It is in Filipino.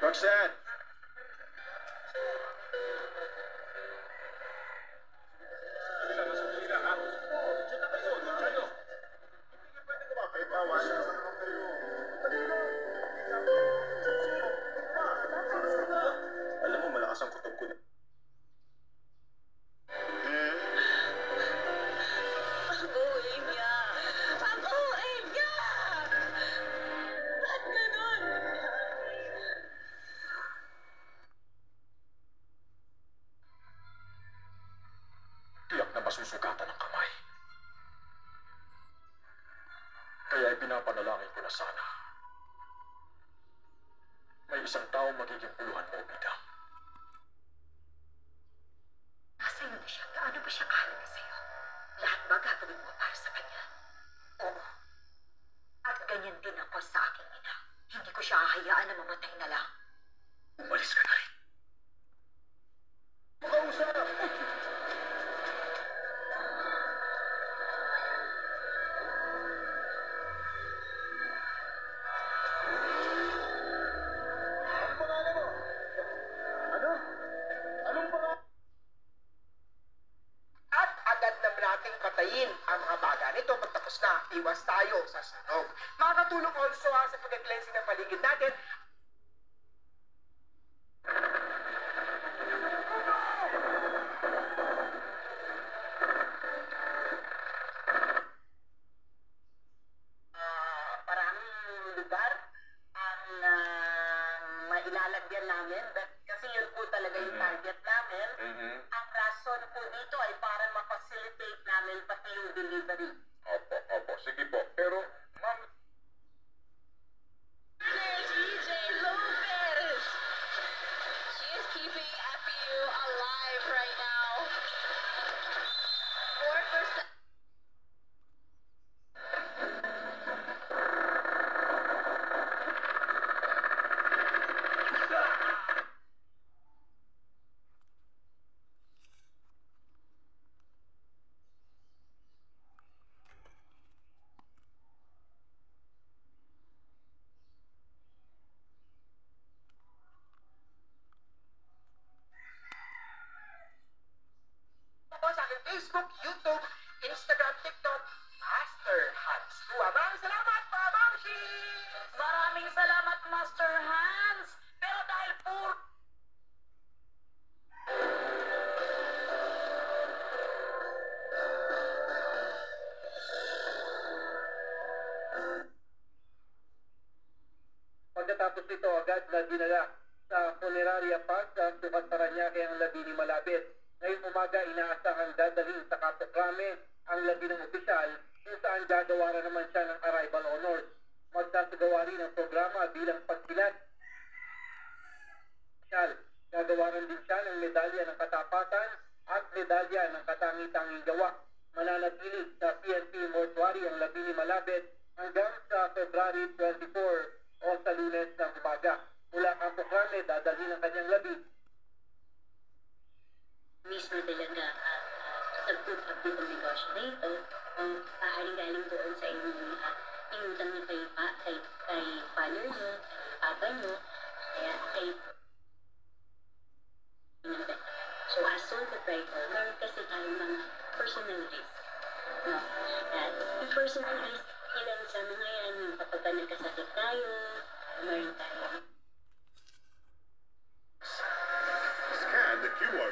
Roxanne! Alam mo, malakas ang kutob ko. Tiyak na masusugatan ang kamay. Kaya ipinapanalangin ko na sana may isang tao magiging puluhan mo, Bida. Nasa'yo na siya. Gaano ba siya kahalaga sa'yo? Lahat ba gagawin mo para sa kanya? Oo. At ganyan din ako sa aking ina. Hindi ko siya hahayaan na mamatay na lang. Umalis ka na rin. Makausap! At agad na nating patayin ang mga baga nito pagtapos na iwas tayo sa sunog. Makakatulong also sa pag-cleansing ng paligid natin. Maraming lugar ang mailalagyan namin kasi yun po talaga yung target namin. Ang rason po dito ay para ma-facilitate namin pati yung delivery. Opo. Sige po. Pero, ma'am, There's EJ Lopez. She is keeping FPU alive right now. 4%. Ako sa aking Facebook, YouTube, Instagram, TikTok, Master Hans. Maraming salamat, mga Bangshi! Maraming salamat, Master Hans! Pero dahil puro Pagkatapos nito, agad na dinala sa Funeraria Park sa Sukat Paranaque ang labi ni Malapit. Ngayong umaga, inaasahang dadalhin sa Capoprame ang labi ng opisyal kung saan gagawaran naman siya ng arrival honors. Magsasagawa rin ang programa bilang pagsilat. Gagawaran din siya ng medalya ng katapatan at medalya ng katangi-tanging gawa. Mananatili sa PNP Mortuary ang labi ni Malapit hanggang sa February 24 o sa Lunes ng umaga. Mula Capoprame, dadalhin ang kanyang labi. mismo talaga nag-put up dito ng negosyo na ito, galing doon sa inutang niyo kay father niyo, kay papa niyo, kaya kay so as sole proprietor, meron kasi tayong mga personal risk. No? At yung personal risk, ilan sa mga yan, yung kapag nagkasakit tayo, meron tayo